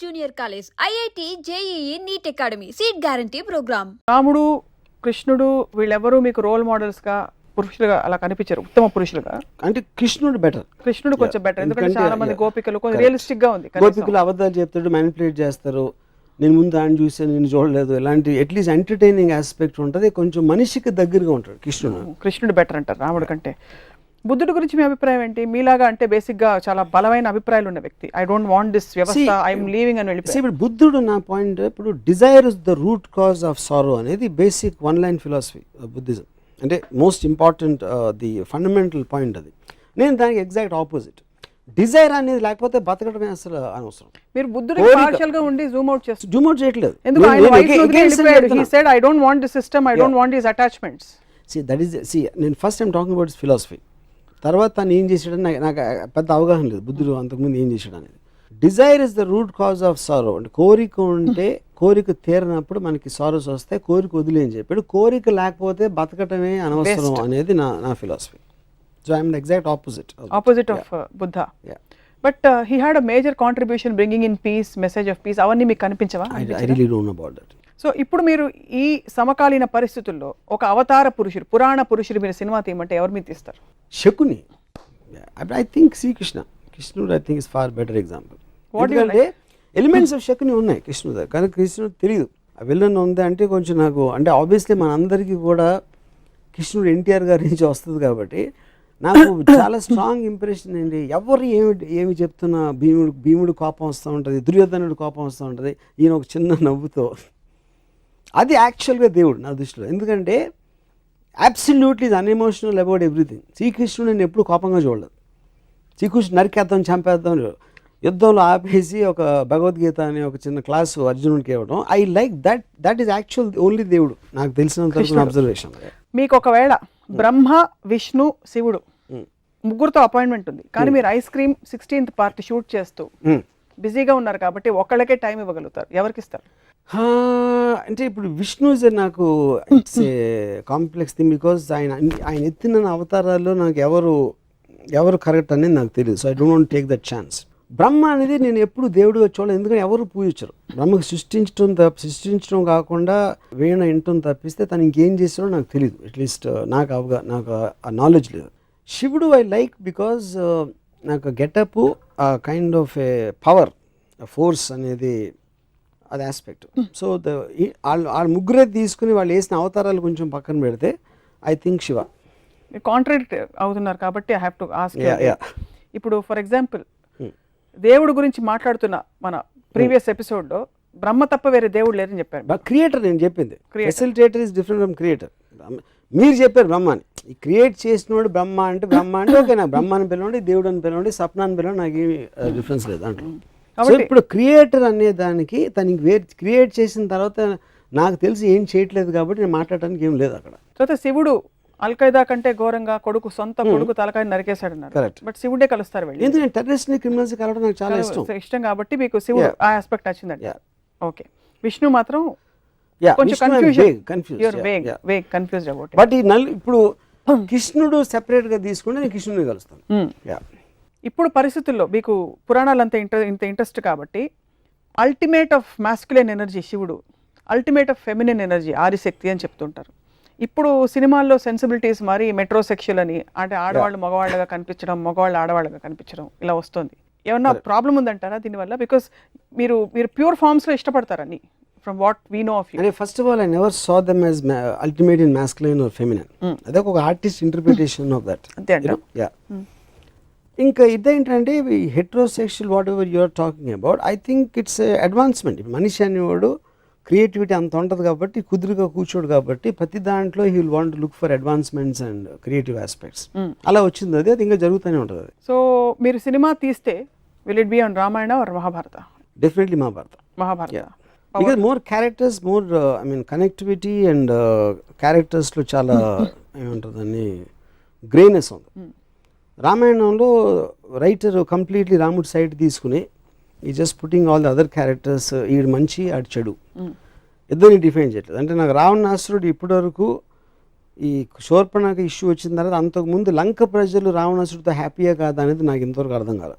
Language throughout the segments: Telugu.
Junior college, IIT, JEE, NEET academy, seat guarantee programme. రాముడు, కృష్ణుడు వీళ్ళెవరూ మీకు రోల్ మోడల్స్ గా పురుషులుగా అలా కనిపించారు, ఉత్తమ పురుషులుగా? అంటే కృష్ణుడు బెటర్. కృష్ణుడు కొంచెం బెటర్, ఎందుకంటే చాలా మంది గోపికలు కొంచెం రియలిస్టిక్ గా ఉంది. గోపికలు అబద్ధాలు చెప్తాడు, మ్యానిపులేట్ చేస్తారు, నేను ముందు ఆయన చూసాను నేను చూడలేదు, ఇలాంటి అట్లీస్ట్ ఎంటర్టైనింగ్ ఆస్పెక్ట్ ఉంటుంది, కొంచెం మనిషికి దగ్గరగా ఉంటాడు కృష్ణుడు బెటర్ అంటారు రాముడు కంటే. బుద్ధుడి గురించి మీ అభిప్రాయం ఏంటి? మీలాగా అంటే బేసిక్ గా చాలా బలమైన అభిప్రాయాలు ఉన్న వ్యక్తి, ఐ డోంట్ వాంట్ దిస్ వ్యవస్థ, ఐఎమ్ లీవింగ్ అని వెళ్ళిపోయి. ఇప్పుడు బుద్ధుడు నా పాయింట్, ఇప్పుడు desire is the root cause of sorrow అనేది basic one line philosophy Buddhism, అంటే most important the fundamental point అది. నేను దానికి ఎగ్జాక్ట్ ఆపోజిట్. డిజైర్ అనేది లేకపోతే బతకడమే అసలు అనవసరం. మీరు బుద్ధుడికి పార్షియల్ గా ఉండి జూమ్ అవుట్ చేస్తారు. జూమ్ అవుట్ చేయట్లేదు. ఎందుకు ఆయన వైఫ్ ని వెళ్ళిపోయాడు. He said I don't want the system, I don't want his attachments. నేను first time talking about philosophy. తర్వాత తను ఏం చేశాడని నాకు పెద్ద అవగాహన లేదు బుద్ధుడు అంతకుముందు ఏం చేశాడు అనేది. Dzire is the root cause of సారో, అంటే కోరిక ఉంటే కోరిక తీరినప్పుడు మనకి సారోస్ వస్తాయి, కోరిక వదిలే అని చెప్పాడు. కోరిక లేకపోతే బతకటమే అనవసరం అనేది నా philosophy. So I'm the exact opposite of Buddha. But he had a major contribution bringing in peace, message of peace, అవన్నీ మీకు కనిపించవా? I really don't know about that. So ఇప్పుడు మీరు ఈ సమకాలీన పరిస్థితుల్లో ఒక అవతార పురుషుడు, పురాణ పురుషుడు మీరు సినిమా తీయమంటే ఎవరు మీరు తీస్తారు? శకుని. ఐ థింక్ శ్రీకృష్ణ, కృష్ణుడు I think is far better example. ఎందుకంటే ఎలిమెంట్స్ ఆఫ్ శకుని ఉన్నాయి కృష్ణుడు దగ్గర, కానీ కృష్ణుడు తెలియదు ఆ విలన్ ఉంది అంటే కొంచెం నాకు, అంటే ఆబ్వియస్లీ మన అందరికీ కూడా కృష్ణుడు ఎన్టీఆర్ గారి నుంచి వస్తుంది కాబట్టి నాకు చాలా స్ట్రాంగ్ ఇంప్రెషన్ ఏంటి, ఎవరు ఏమి చెప్తున్నా భీముడు కోపం వస్తూ ఉంటుంది, దుర్యోధనుడు కోపం వస్తూ ఉంటుంది, ఈయన ఒక చిన్న నవ్వుతో, అది యాక్చువల్గా దేవుడు నా దృష్టిలో. ఎందుకంటే అబ్సల్యూట్లీ ఈజ్ అన్ఎమోషనల్ అబౌట్ ఎవ్రీథింగ్. శ్రీకృష్ణుడు నేను ఎప్పుడు కోపంగా చూడలేదు. శ్రీకృష్ణుడు నరికేద్దాం, చంపేద్దాం, యుద్ధంలో ఆపేసి ఒక భగవద్గీత అనే ఒక చిన్న క్లాసు అర్జునుడికి ఇవ్వడం, I like that is actual only దేవుడు నాకు తెలిసినంత అబ్జర్వేషన్. మీకు ఒకవేళ బ్రహ్మ, విష్ణు, శివుడు ముగ్గురుతో అపాయింట్మెంట్ ఉంది, కానీ మీరు ice cream 16th part shoot చేస్తూ బిజీగా ఉన్నారు కాబట్టి ఒక్కళ్ళకే టైం ఇవ్వగలుగుతారు, ఎవరికి ఇస్తారు? అంటే ఇప్పుడు విష్ణు ఇస్ నాకు it's a complex thing, because ఆయన ఎత్తిన అవతారాల్లో నాకు ఎవరు కరెక్ట్ అనేది నాకు తెలియదు. So I don't want take that chance. Brahma అనేది నేను ఎప్పుడు దేవుడిగా చూడలేదు, ఎందుకంటే ఎవరు పూజించరు. బ్రహ్మకు సృష్టించడం కాకుండా వీణ వినటం తప్పిస్తే తను ఇంకేం చేస్తాడో నాకు తెలియదు, అట్లీస్ట్ నాకు ఆ నాలెడ్జ్ లేదు. శివుడు ఐ లైక్ బికాజ్ నాకు getup kind of A power, force అనేది అది ఆస్పెక్ట్. సో వాళ్ళ ముగ్గురే తీసుకుని వాళ్ళు వేసిన అవతారాలు కొంచెం పక్కన పెడితే ఐ థింక్ శివ. కాంట్రాడిక్ట్ అవుతున్నారు కాబట్టి ఐ హ్యావ్ టు ఆస్క్. ఇప్పుడు ఫర్ ఎగ్జాంపుల్ దేవుడు గురించి మాట్లాడుతున్న మన ప్రీవియస్ ఎపిసోడ్లో బ్రహ్మ తప్ప వేరే దేవుడు లేరని చెప్పారు. క్రియేటర్ నేను చెప్పింది, facilitator is different from creator. మీరు చెప్పారు బ్రహ్మాని, ఈ క్రియేట్ చేసినోడు బ్రహ్మ అంటే ఓకే, నాకు బ్రహ్మ అని పిలవండి, దేవుడు అని పిలవండి, సప్న అని పిలవండి, నాకు ఏమి డిఫరెన్స్ లేదు దాంట్లో. సో ఇప్పుడు క్రియేటర్ అనే దానికి తనకి క్రియేట్ చేసిన తర్వాత నాకు తెలిసి ఏం చేయట్లేదు కాబట్టి నేను మాట్లాడటానికి ఏం లేదు అక్కడ. తర్వాత శివుడు అల్ఖైదా కంటే ఘోరంగా సొంత కొడుకు తలకాయ నరికేశాడు అన్నారు. కరెక్ట్. బట్ శివుడే కలుస్తారు వెళ్ళి. ఎందుకంటే టెర్రరిస్ట్ ని క్రిమినల్స్ కలవడం నాకు చాలా ఇష్టం కాబట్టి మీకు శివుడు ఆ ఆస్పెక్ట్ నచ్చిందండి. ఓకే. విష్ణు మాత్రం కొంచెం కన్ఫ్యూజ్డ్ అబౌట్. బట్ ఇప్పుడు కృష్ణుడు సెపరేట్ గా తీసుకుంటే నేను కృష్ణుడిని కలుస్తాను. ఇప్పుడు పరిస్థితుల్లో మీకు పురాణాలు అంత ఇంట్రెస్ట్ కాబట్టి అల్టిమేట్ ఆఫ్ మాస్కులైన్ ఎనర్జీ శివుడు, ultimate of feminine energy Adishakti అని చెప్తుంటారు. ఇప్పుడు సినిమాల్లో సెన్సిబిలిటీస్ మరి మెట్రోసెక్షువల్ అని, అంటే ఆడవాళ్ళు మగవాళ్ళగా కనిపించడం, మగవాళ్ళు ఆడవాళ్ళగా కనిపించడం ఇలా వస్తుంది. ఏమన్నా ప్రాబ్లం ఉందంటారా దీనివల్ల? బికాస్ మీరు ప్యూర్ ఫార్మ్స్ లో ఇష్టపడతారని from what we know of you. First of all I never saw them as ultimate in masculine or feminine. అదే ఒక ఆర్టిస్ట్ ఇంటర్ప్రిటేషన్ ఆఫ్ దట్. అంతే అంటారు. ఇంకా ఇదేంటంటే heterosexual whatever you are talking about, I think it's advancement. మనిషి అనేవాడు క్రియేటివిటీ అంత ఉంటుంది కాబట్టి కుదురుగా కూర్చోడు కాబట్టి ప్రతి దాంట్లో he will want look for advancements and creative aspects. అలా వచ్చింది అది ఇంకా జరుగుతూనే ఉంటుంది అది. సో మీరు సినిమా తీస్తే will it be on Ramayana or Mahabharata? Definitely Mahabharata. Because more characters, more I mean connectivity and క్యారెక్టర్స్లో చాలా ఏమంటుందని గ్రేనెస్ ఉంది. రామాయణంలో రైటర్ కంప్లీట్లీ రాముడి సైడ్ తీసుకుని ఈ just putting all the other characters, ఈడు మంచి ఆడు చెడు ఇద్దరిని డిఫైన్ చేయట్లేదు. అంటే నాకు రావణాసురుడు ఇప్పటి వరకు ఈ శూర్పణఖ ఇష్యూ వచ్చిన తర్వాత అంతకుముందు లంక ప్రజలు రావణాసురుడితో హ్యాపీగా కాదా అనేది నాకు ఇంతవరకు అర్థం కాదు.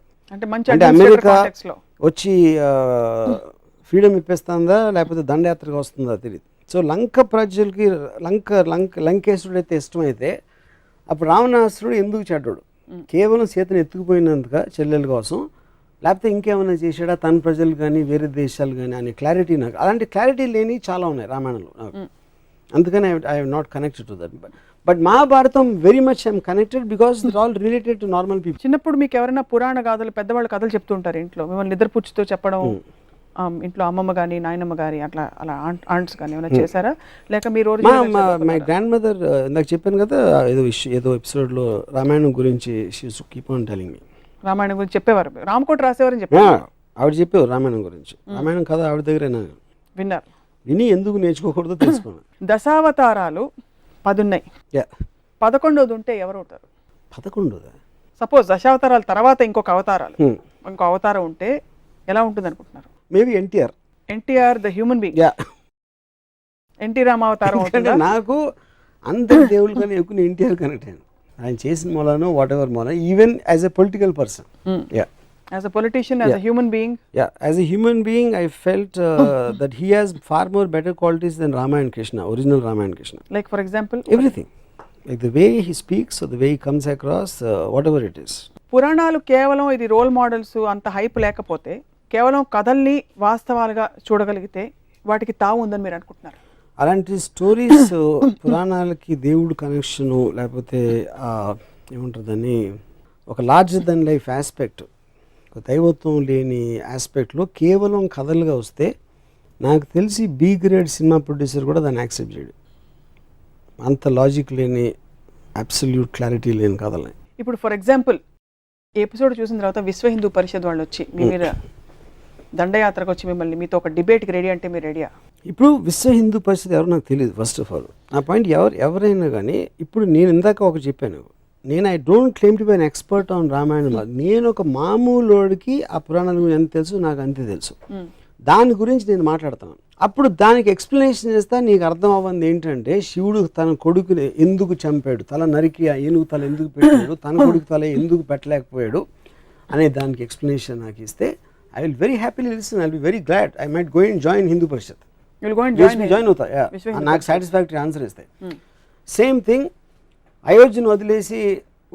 అంటే అమెరికా వచ్చి ఫ్రీడమ్ ఇప్పేస్తుందా లేకపోతే దండయాత్రగా వస్తుందా తెలియదు. సో లంక ప్రజలకి లంకేశ్వరుడు అయితే ఇష్టమైతే అప్పుడు రావణాసురుడు ఎందుకు చెడ్డాడు? కేవలం సీతను ఎత్తుకుపోయినందుక చెల్లెల కోసం, లేకపోతే ఇంకేమైనా చేశాడా తన ప్రజలు కానీ వేరే దేశాలు కానీ అనే క్లారిటీ నాకు, అలాంటి క్లారిటీ లేని చాలా ఉన్నాయి రామాయణంలో నాకు. అందుకని I have not connected to that. But Mahabharatam very much I'm connected because it all related to normal people. చిన్నప్పుడు మీకు ఎవరైనా పురాణ గాథలు పెద్దవాళ్ళు కథలు చెప్తుంటారు ఇంట్లో, మిమ్మల్ని నిద్రపుచ్చుతో చెప్పడం, ఇంట్లో అమ్మమ్మ కానీ నాయనమ్మ కానీ అట్లా అలా ఆంట్స్ కానీ ఏమైనా చేశారా? లేక మీరు మై గ్రాండ్ మదర్ ఇందాక చెప్పాను కదా ఏదో ఎపిసోడ్లో రామాయణం గురించి keep on telling me. Ramayanam గురించి చెప్పేవారు, రామకోట రాసేవారని చెప్పారు. ఆవిడ చెప్పేవారు రామాయణం గురించి. రామాయణం కథ ఆవిడ దగ్గర విన్నారు. విని ఎందుకు నేర్చుకోకూడదో తెలుసుకున్నాను. దశావతారాలు 10 ఉన్నాయి, 11వది ఉంటే ఎవరు అవుతారు? 11దా? సపోజ్ దశావతారాల తర్వాత ఇంకొక అవతారం ఉంటే ఎలా ఉంటుంది అనుకుంటున్నారు? Maybe NTR. NTR the human being. NT రామావతారం అవుతుందా? నాకు అందరి దేవుళ్ళ కన్నా ఎక్కువ ఎన్టీఆర్ కనెక్ట్ అయ్యాను. ఆయన చేసిన మూలానో వాట్ ఎవర్ మూల, even as a political person. As a politician, as a human being? Yeah, as a human being, I felt that he has far more better qualities than Rama and Krishna, original Rama and Krishna. Like for example? Everything. Like the way he speaks or the way he comes across, whatever it is. పురాణాలు కేవలం ఇది రోల్ మోడల్స్ అంత హైప్ లేకపోతే, కేవలం కథల్ని వాస్తవాలుగా చూడగలిగితే వాటికి తావు ఉందని మీరు అనుకుంటున్నారు? అలాంటి స్టోరీస్ పురాణాలకి దేవుడు కనెక్షను లేకపోతే ఏముంటుందని ఒక లార్జర్ దెన్ లైఫ్ ఆస్పెక్ట్, ఒక దైవత్వం లేని ఆస్పెక్ట్లో కేవలం కథలుగా వస్తే నాకు తెలిసి బి గ్రేడ్ సినిమా ప్రొడ్యూసర్ కూడా దాన్ని యాక్సెప్ట్ చేయడు. అంత లాజిక్ లేని అబ్సల్యూట్ క్లారిటీ లేని కథలని. ఇప్పుడు ఫర్ ఎగ్జాంపుల్ ఈ ఎపిసోడ్ చూసిన తర్వాత విశ్వ హిందూ పరిషత్ వాళ్ళు వచ్చి మీ మీద దండయాత్రకు వచ్చి మిమ్మల్ని మీతో ఒక డిబేట్కి రెడీ అంటే మీరు రెడీయా? ఇప్పుడు విశ్వ హిందూ పరిషత్ ఎవరు నాకు తెలియదు. ఫస్ట్ ఆఫ్ ఆల్ నా పాయింట్ ఎవరైనా కానీ, ఇప్పుడు నేను ఇందాక ఒక చెప్పాను, నేను I don't claim to be an expert on Ramayanam. నేను ఒక మామూలుడికి ఆ పురాణాల గురించి ఎంత తెలుసు నాకు అంతే తెలుసు. దాని గురించి నేను మాట్లాడతాను. అప్పుడు దానికి ఎక్స్ప్లెనేషన్ చేస్తా. నీకు అర్థం అవ్వంది ఏంటంటే శివుడు తన కొడుకుని ఎందుకు చంపాడు, తల నరికి ఏనుగు తల ఎందుకు పెట్టాడు, తన కొడుకు తల ఎందుకు పెట్టలేకపోయాడు అనే దానికి ఎక్స్ప్లెనేషన్ నాకు ఇస్తే I will very happily listen. I will be very glad. I might go and join Hindu Parishad. Join అవుతా నాకు సాటిస్ఫాక్టరీ ఆన్సర్ ఇస్తాయి. సేమ్ థింగ్ అయోధ్యను వదిలేసి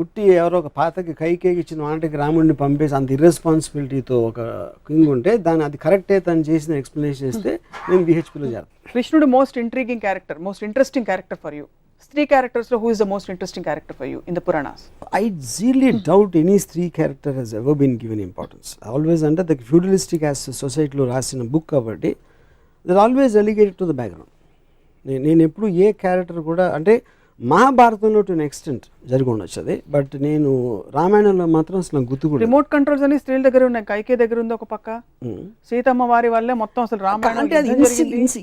ఉట్టి ఎవరో ఒక పాతకి కైకేకి ఇచ్చిన వాటికి రాముడిని పంపేసి అంత ఇర్రెస్పాన్సిబిలిటీతో ఒక కింగ్ ఉంటే దాన్ని అది కరెక్టే తను చేసిన ఎక్స్ప్లెనేషన్ ఇస్తే నేను విహెచ్పిలో చేస్తాను. కృష్ణుడు most intriguing character, most interesting character for you. స్త్రీ క్యారెక్టర్స్లో who is the most interesting character for you in the Puranas? I really doubt any స్త్రీ character has ever been given importance. Always under the feudalistic as సొసైటీలో రాసిన బుక్ కాబట్టి they're always relegated to the background. నేను ఎప్పుడు ఏ క్యారెక్టర్ కూడా, అంటే మహాభారతంలో టు ఎన్ ఎక్స్టెంట్ జరిగి ఉండొచ్చు అది, బట్ నేను రామాయణంలో మాత్రం అసలు గుర్తు కూడా. రిమోట్ కంట్రోల్స్ అని స్త్రీల దగ్గర ఉన్నాయి, కైకే దగ్గర ఉంది ఒక పక్క, సీతమ్మ వారి వల్లే మొత్తం అసలు రామాయణం. అంటే అది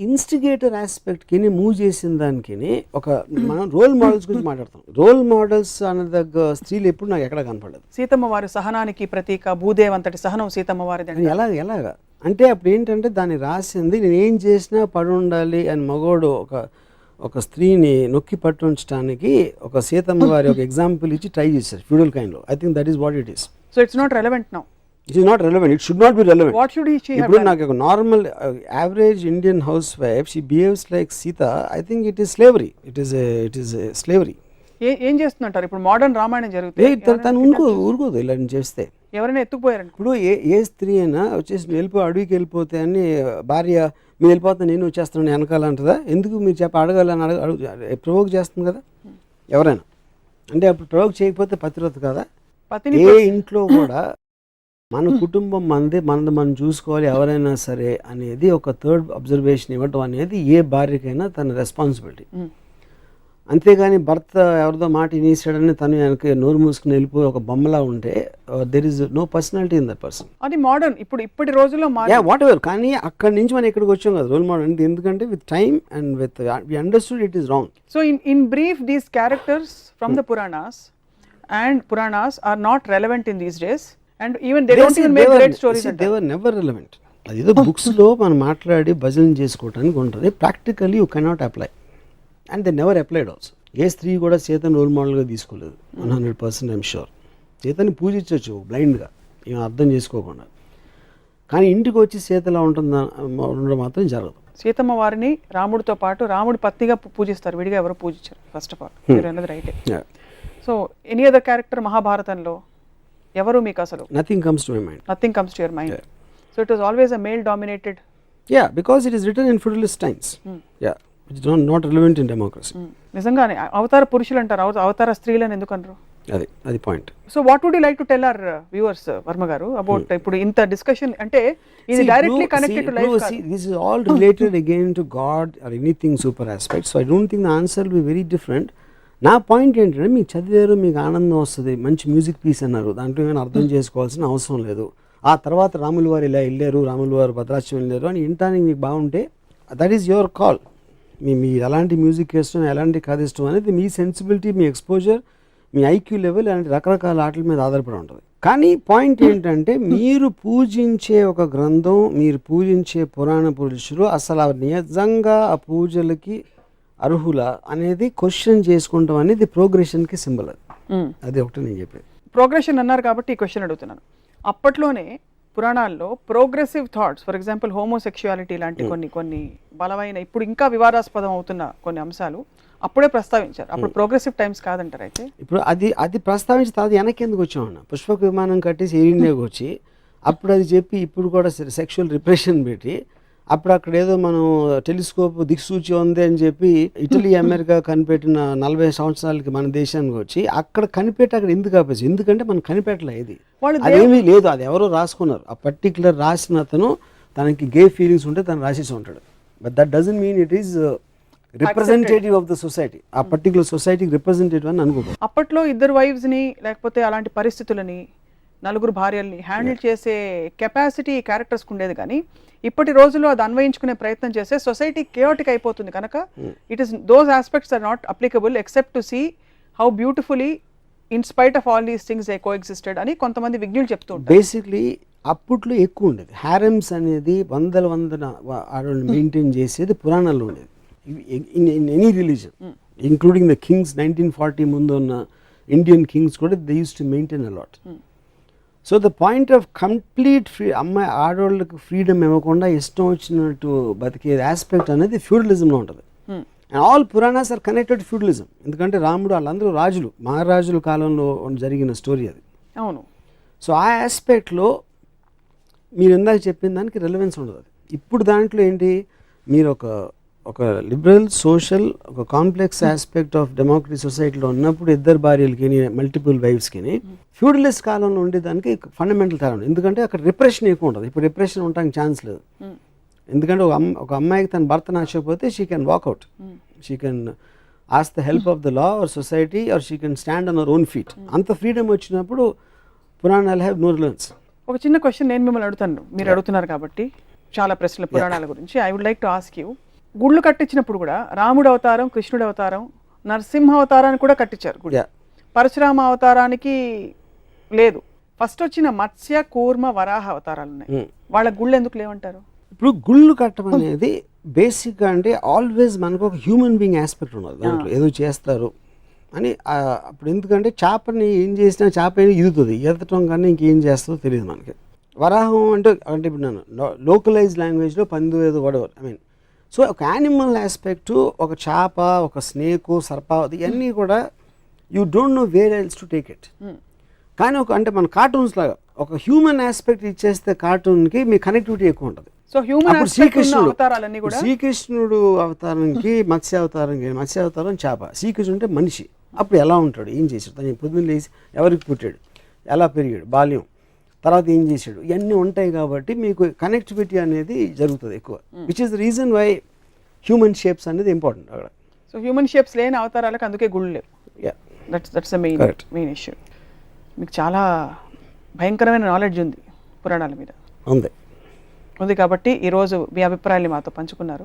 ఇన్స్టిగేటర్ ఆస్పెక్ట్కి మూవ్ చేసిన దానికి ఒక మనం రోల్ మోడల్స్ గురించి మాట్లాడతాం. రోల్ మోడల్స్ అనే దగ్గర స్త్రీలు ఎప్పుడు నాకు ఎక్కడ కనపడలేదు. సీతమ్మ వారి సహనానికి ప్రతీక, భూదేవ్ అంతటి సహనం సీతమ్మ వారిది. ఎలాగా అంటే అప్పుడు ఏంటంటే దాన్ని రాసింది నేను ఏం చేసినా పడి ఉండాలి అని మగోడు ఒక స్త్రీని నొక్కి పట్టించడానికి ఒక సీతమ్మ వారి ఒక ఎగ్జాంపుల్ ఇచ్చి ట్రై చేశారు ఫ్యూడల్ కైండ్లో. I think that is what it is. So it's not relevant now. It is not relevant. It should not be relevant. What should she have? ఇప్పుడు నాకు ఒక normal average Indian house wife she behaves like Sita. I think it is slavery. It is slavery. ఏం చేస్తుంటారు ఇప్పుడు మోడర్న్ రామాయణం జరుగుతుంది, తను ఊరుకోదు ఇలా చేస్తే. ఎవరైనా ఎత్తుకుపోయారండి. ఇప్పుడు ఏ స్త్రీ అయినా వచ్చేసి అడవికి వెళ్ళిపోతే అని భార్య మీరు వెళ్ళిపోతే నేను వచ్చేస్తాను వెనకాలంటదా? ఎందుకు మీరు అడగాలని ప్రవోక్ చేస్తుంది కదా ఎవరైనా. అంటే అప్పుడు ప్రవోక్ చేయకపోతే పతివ్రత కదా. ఏ ఇంట్లో కూడా మన కుటుంబం మనది, మనం చూసుకోవాలి ఎవరైనా సరే అనేది ఒక థర్డ్ అబ్జర్వేషన్ ఇవ్వటం అనేది ఏ భార్యకైనా తన రెస్పాన్సిబిలిటీ. అంతేగాని భర్త ఎవరిదో మాట వినేసాడని తను వెనక నోరు మూసుకుని వెళ్ళిపోయి ఒక బొమ్మలా ఉంటే there is no personality in that person. అది మోడర్న్ ఇప్పటి రోజుల్లో వాట్ ఎవర్. కానీ అక్కడి నుంచి మనం ఇక్కడికి వచ్చాం కదా రోల్ మోడల్. ఎందుకంటే with time and with we understood it is wrong. So in brief these characters from the Puranas are not relevant in these days and even they don't even make great stories. They were never relevant. అదేదో బుక్స్ లో మనం మాట్లాడి భజన చేసుకోవడానికి ఉంటుంది. Practically you cannot apply and they never applied also. ఏ స్త్రీ కూడా సీతను రోల్ మోడల్గా తీసుకోలేదు. 100% ఐఎమ్ షూర్. సీతని పూజించవచ్చు బ్లైండ్గా, ఏం అర్థం చేసుకోకుండా. కానీ ఇంటికి వచ్చి సీతలా ఉంటుందా ఉండడం మాత్రం జరగదు. సీతమ్మ వారిని రాముడితో పాటు రాముడి పత్నిగా పూజిస్తారు, విడిగా ఎవరు పూజించారు. ఫస్ట్ ఆఫ్ ఆల్ మీరు అన్నది రైటే. సో ఎనీ అదర్ క్యారెక్టర్ మహాభారతంలో ఎవరు మీకు అసలు? Nothing comes to my mind. Nothing comes to your mind. So it was always a male dominated. Yeah, because it is written in feudalist times. Yeah, which is not relevant in democracy. నిజంగానే అవతార పురుషులు అంటారు, అవతార స్త్రీలను ఎందుకు అనరు? అది point. So what would you like to tell our viewers Varma garu about ఇప్పుడు ఇంత డిస్కషన్? అంటే ఇది directly connected to life. This is all related again to God or anything super aspect. So I don't think the answer will be very different. నా పాయింట్ ఏంటంటే మీకు చదివారు, మీకు ఆనందం వస్తుంది, మంచి మ్యూజిక్ పీస్ అన్నారు, దాంట్లో ఏమైనా అర్థం చేసుకోవాల్సిన అవసరం లేదు. ఆ తర్వాత రాములు వారు ఇలా వెళ్ళారు, రాములు వారు భద్రాచలం వెళ్ళారు అని వినటానికి మీకు బాగుంటే దట్ ఈస్ యువర్ కాల్. మీ ఎలాంటి మ్యూజిక్ ఇష్టం, ఎలాంటి కథ ఇష్టం అనేది మీ సెన్సిబిలిటీ, మీ ఎక్స్పోజర్, మీ ఐక్యూ లెవెల్ అలాంటి రకరకాల ఆటల మీద ఆధారపడి ఉంటుంది. కానీ పాయింట్ ఏంటంటే మీరు పూజించే ఒక గ్రంథం, మీరు పూజించే పురాణ పురుషులు అసలు నిజంగా ఆ పూజలకి అర్హుల అనేది క్వశ్చన్ చేసుకుంటాం అనేది ప్రోగ్రెషన్కి సింబల్. అది ఒకటి నేను చెప్పేది. ప్రోగ్రెషన్ అన్నారు కాబట్టి ఈ క్వశ్చన్ అడుగుతున్నాను. అప్పట్లోనే పురాణాల్లో progressive thoughts, for example homosexuality లాంటి కొన్ని బలమైన, ఇప్పుడు ఇంకా వివాదాస్పదం అవుతున్న కొన్ని అంశాలు అప్పుడే ప్రస్తావించారు. అప్పుడు ప్రోగ్రెసివ్ టైమ్స్ కాదంటారు. అయితే ఇప్పుడు అది ప్రస్తావించిన తర్వాత వెనక్కి ఎందుకు వచ్చామన్న? పుష్పక విమానం కట్టేసి ఎయిర్ ఇండియాకి వచ్చి అప్పుడు అది చెప్పి ఇప్పుడు కూడా సెక్షువల్ రిప్రెషన్ పెట్టి అప్పుడు అక్కడ ఏదో మనం టెలిస్కోప్ దిక్సూచి ఉంది అని చెప్పి ఇటలీ అమెరికా కనిపెట్టిన 40 సంవత్సరాలకి మన దేశానికి వచ్చి అక్కడ కనిపెట్టి అక్కడ ఎందుకు ఆపేసి? ఎందుకంటే మనం కనిపెట్టలే, ఇది అదేమీ లేదు, అది ఎవరో రాసుకున్నారు. ఆ పర్టికులర్ రాసిన అతను తనకి గే ఫీలింగ్స్ ఉంటే తను రాసేసి ఉంటాడు. But that doesn't mean it is representative of the society. ఆ పర్టికులర్ సొసైటీకి రిప్రజెంటేటివ్ అని అనుకో. అప్పట్లో ఇద్దరు వైఫ్స్ని లేకపోతే అలాంటి పరిస్థితులని, నలుగురు భార్యల్ని హ్యాండిల్ చేసే కెపాసిటీ క్యారెక్టర్స్కి ఉండేది. కానీ ఇప్పటి రోజుల్లో అది అన్వయించుకునే ప్రయత్నం చేస్తే సొసైటీ కేయోటిక్ అయిపోతుంది కనుక it is those aspects are not applicable except to see how beautifully in spite of all these things they coexisted అని కొంతమంది విజ్ఞులు చెప్తూ ఉంటారు. బేసిక్లీ అప్పట్లో ఎక్కువ ఉండేది హారెమ్స్ అనేది, వందల ఆడవాళ్ళు మెయింటైన్ చేసేది పురాణాల్లో ఉండేది. In any religion including the kings 1940 ముందు ఉన్న ఇండియన్ కింగ్స్ కూడా they use to maintain a lot. So the point of complete ఆడవాళ్ళకి ఫ్రీడమ్ ఇవ్వకుండా ఇష్టం వచ్చినట్టు బతికే ఆస్పెక్ట్ అనేది ఫ్యూడలిజంలో ఉంటుంది. And all Puranas are connected ఫ్యూడలిజం. ఎందుకంటే రాముడు వాళ్ళందరూ రాజులు, మహారాజుల కాలంలో జరిగిన స్టోరీ అది. అవును. సో ఆ ఆస్పెక్ట్లో మీరు ఇందాక చెప్పిన దానికి రెలవెన్స్ ఉండదు. అది ఇప్పుడు దాంట్లో ఏంటి, మీరు ఒక లిబరల్ సోషల్ ఒక కాంప్లెక్స్ ఆస్పెక్ట్ ఆఫ్ డెమోక్రసీ సొసైటీలో ఉన్నప్పుడు ఇద్దరు భార్యలకి మల్టిపుల్ వైఫ్స్కి ఫ్యూడలిస్ట్ కాలంలో ఉండేదానికి ఫండమెంటల్ తేడా ఉంది. ఎందుకంటే అక్కడ రిప్రెషన్ ఎక్కువ ఉంటుంది. ఇప్పుడు రిప్రెషన్ ఉండడానికి ఛాన్స్ లేదు. ఎందుకంటే ఒక అమ్మాయికి తన భర్త నచ్చకపోతే she can walk out, she can ask the help of the law or society or she can stand on our own feet. అంత ఫ్రీడమ్ వచ్చినప్పుడు పురాణాలు హ్యావ్ నో రిలవెన్స్. ఒక చిన్న క్వశ్చన్ నేను మిమ్మల్ని అడుగుతాను, మీరు అడుగుతున్నారు కాబట్టి చాలా ప్రశ్నలు పురాణాల గురించి. I would like to ask you, గుళ్ళు కట్టించినప్పుడు కూడా రాముడు అవతారం, కృష్ణుడు అవతారం, నరసింహ అవతారాన్ని కూడా కట్టించారు గుడి. పరశురామ అవతారానికి లేదు. ఫస్ట్ వచ్చిన మత్స్య, కూర్మ, వరాహ అవతారాలు ఉన్నాయి. వాళ్ళ గుళ్ళు ఎందుకు లేవంటారు? ఇప్పుడు గుళ్ళు కట్టడం అనేది బేసిక్గా అంటే ఆల్వేస్ మనకు ఒక హ్యూమన్ బీయింగ్ ఆస్పెక్ట్ ఉన్నది దాంట్లో. ఏదో చేస్తారు అని అప్పుడు ఎందుకంటే చేపని ఏం చేసినా చేప ఈదుతుంది, ఈదటం కానీ ఇంకేం చేస్తుందో తెలియదు మనకి. వరాహం అంటే ఇప్పుడు నేను లోకలైజ్ లాంగ్వేజ్లో పందు ఏదో వడవర్ ఐ మీన్. సో ఒక యానిమల్ ఆస్పెక్టు, ఒక చేప, ఒక స్నేకు, సర్పావతి ఇవన్నీ కూడా you don't know where else to take it. కానీ అంటే మన కార్టూన్స్ లాగా ఒక హ్యూమన్ ఆస్పెక్ట్ ఇచ్చేస్తే కార్టూన్కి మీ కనెక్టివిటీ ఎక్కువ ఉంటుంది. సో హ్యూమన్ అవతారాలన్నీ కూడా శ్రీకృష్ణుడు అవతారానికి మత్స్య అవతారం చేప, శ్రీకృష్ణుడు అంటే మనిషి. అప్పుడు ఎలా ఉంటాడు, ఏం చేశాడు, తను పొద్దున్న లేచి ఎవరికి పుట్టాడు, ఎలా పెరిగాడు, బాల్యం, తర్వాత ఏం చేశాడు, ఇవన్నీ ఉంటాయి. కాబట్టి మీకు కనెక్టివిటీ అనేది జరుగుతుంది ఎక్కువ, which is the reason why human shapes అనేది ఇంపార్టెంట్ అక్కడ. సో హ్యూమన్ షేప్స్ లేని అవతారాలకు అందుకే గుళ్ళు లేవు. That's the main issue. మీకు చాలా భయంకరమైన నాలెడ్జ్ ఉంది పురాణాల మీద. ఉంది కాబట్టి ఈరోజు మీ అభిప్రాయాన్ని మాతో పంచుకున్నారు.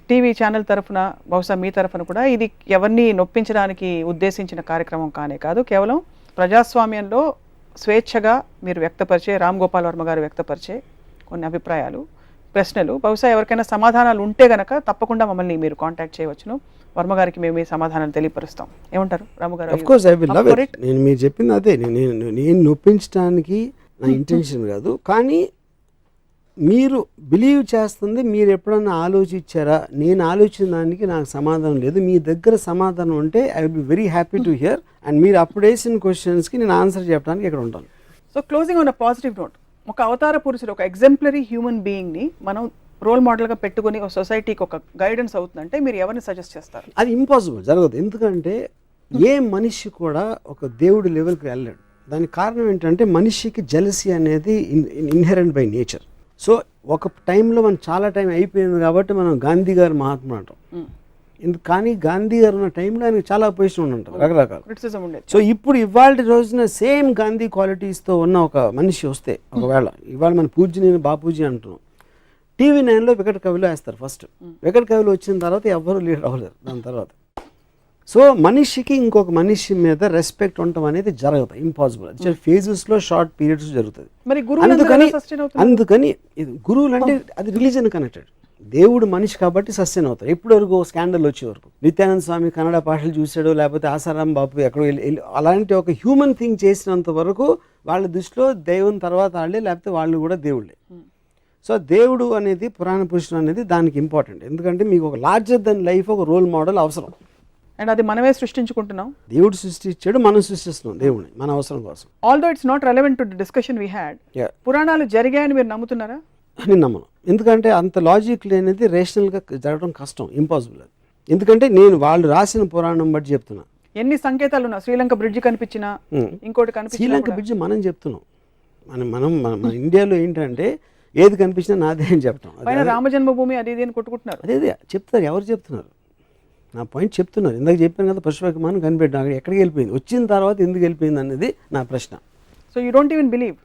టీవీ ఛానల్ తరఫున, బహుశా మీ తరఫున కూడా ఇది ఎవరిని నొప్పించడానికి ఉద్దేశించిన కార్యక్రమం కానే కాదు. కేవలం ప్రజాస్వామ్యంలో స్వేచ్ఛగా మీరు వ్యక్తపరిచే, రామ్ గోపాల్ వర్మ గారు వ్యక్తపరిచే కొన్ని అభిప్రాయాలు, ప్రశ్నలు, బహుశా ఎవరికైనా సమాధానాలు ఉంటే గనక తప్పకుండా మమ్మల్ని మీరు కాంటాక్ట్ చేయవచ్చును. వర్మ గారికి మేము ఈ సమాధానాలు తెలియపరుస్తాం. ఏమంటారు రాము గారు? Of course I will love it. నేను మీరు చెప్పింది అదే, నేను నొప్పించడానికి నా ఇంటెన్షన్ కాదు. కానీ మీరు బిలీవ్ చేస్తుంది మీరు ఎప్పుడన్నా ఆలోచించారా? నేను ఆలోచించిన దానికి నాకు సమాధానం లేదు. మీ దగ్గర సమాధానం ఉంటే I will be very happy to hear. And మీరు అప్పుడు వేసిన క్వశ్చన్స్కి నేను ఆన్సర్ చెప్పడానికి ఇక్కడ ఉంటాను. So closing on a positive note, ఒక అవతార పురుషుడు, ఒక ఎగ్జాంపులరీ హ్యూమన్ బీయింగ్ని మనం రోల్ మోడల్గా పెట్టుకుని ఒక సొసైటీకి ఒక గైడెన్స్ అవుతుందంటే మీరు ఎవరిని సజెస్ట్ చేస్తారు? అది ఇంపాసిబుల్, జరగదు. ఎందుకంటే ఏ మనిషి కూడా ఒక దేవుడి లెవెల్కి వెళ్ళాడు. దానికి కారణం ఏంటంటే మనిషికి జెలసీ అనేది ఇన్హెరెంట్ బై నేచర్. సో ఒక టైంలో మనం చాలా టైం అయిపోయింది కాబట్టి మనం గాంధీ గారు మహాత్ముడు అంటాం. కానీ గాంధీ గారు ఉన్న టైంలో ఆయనకు చాలా పొజిషన్ ఉంటుంది, రకరకాల క్రిటిసిజం ఉండేది. సో ఇప్పుడు ఇవాళ రోజున సేమ్ గాంధీ క్వాలిటీస్తో ఉన్న ఒక మనిషి వస్తే, ఒకవేళ ఇవాళ మన పూజ్యని బాపూజీ అంటున్నాం, టీవీ 9లో వికట కవిలో వేస్తారు ఫస్ట్. వికట కవిలో వచ్చిన తర్వాత ఎవ్వరూ లీడర్ అవ్వలేరు దాని తర్వాత. సో మనిషికి ఇంకొక మనిషి మీద రెస్పెక్ట్ ఉండటం అనేది జరగదు, ఇంపాసిబుల్. ఫేజెస్లో షార్ట్ పీరియడ్స్ జరుగుతుంది. మరి అందుకని గురువులు అంటే అది రిలీజన్ కనెక్టెడ్. దేవుడు మనిషి కాబట్టి సస్టైన్ అవుతారు. ఎప్పటి వరకు స్కాండల్ వచ్చే వరకు. నిత్యానంద స్వామి కన్నడ భాషలు చూసాడు, లేకపోతే ఆసారాం బాపు ఎక్కడో అలాంటి ఒక హ్యూమన్ థింగ్ చేసినంత వరకు వాళ్ళ దృష్టిలో దైవం తర్వాత వాళ్ళే, లేకపోతే వాళ్ళు కూడా దేవుళ్ళే. సో దేవుడు అనేది, పురాణ పురుషుడు అనేది దానికి ఇంపార్టెంట్. ఎందుకంటే మీకు ఒక లార్జర్ దెన్ లైఫ్ ఒక రోల్ మోడల్ అవసరం. అండ్ అది మనమే సృష్టించుకుంటున్నాం. దేవుడు సృష్టించాడు, మనం సృష్టిస్తున్నాం దేవుడిని మన అవసరం కోసం. Although it's not relevant to the discussion we had, పురాణాలు జరిగాయని మీరు నమ్ముతున్నారా? నేను నమ్మను. ఎందుకంటే అంత లాజిక్ లేనిది రేషనల్గా జరగడం కష్టం, ఇంపాసిబుల్ అది. ఎందుకంటే నేను వాళ్ళు రాసిన పురాణం బట్టి చెప్తున్నా. ఎన్ని సంకేతాలు ఉన్నా, శ్రీలంక బ్రిడ్జ్ కనిపించినా, ఇంకోటి కనిపించినా, శ్రీలంక బ్రిడ్జ్ మనం చెప్తున్నాం. మన ఇండియాలో ఏంటంటే ఏది కనిపించినా నాదే అని చెప్పడం. పైన రామజన్మభూమి అది ఇది అని కొట్టుకుంటున్నారు. అదే చెప్తారు, ఎవరు చెప్తున్నారు? నా పాయింట్ చెప్తున్నారు. ఇందాక చెప్పాను కదా, పుష్ప విమానం కనిపెట్టిన ఎక్కడికి వెళ్ళిపోయింది, వచ్చిన తర్వాత ఎందుకు వెళ్ళిపోయింది అనేది నా ప్రశ్న. So you don't even believe?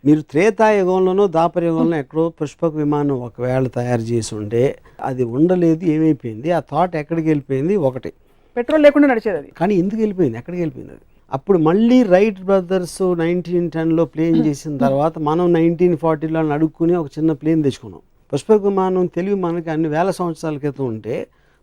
మీరు త్రేతాయుగంలోనో ద్వాపరయుగంలో ఎక్కడో పుష్పక విమానం ఒకవేళ తయారు చేసి ఉంటే అది ఉండలేదు, ఏమైపోయింది, ఆ థాట్ ఎక్కడికి వెళ్ళిపోయింది? ఒకటి, పెట్రోల్ లేకుండా నడిచేది అది. కానీ ఎందుకు వెళ్ళిపోయింది, ఎక్కడికి వెళ్ళిపోయింది అది? అప్పుడు మళ్ళీ రైట్ బ్రదర్స్ 1910లో ప్లేన్ చేసిన తర్వాత మనం 1940లో అడుక్కుని ఒక చిన్న ప్లేన్ తెచ్చుకున్నాం. పుష్పక విమానం తెలివి మనకి అన్ని వేల సంవత్సరాల క్రితం ఉంటే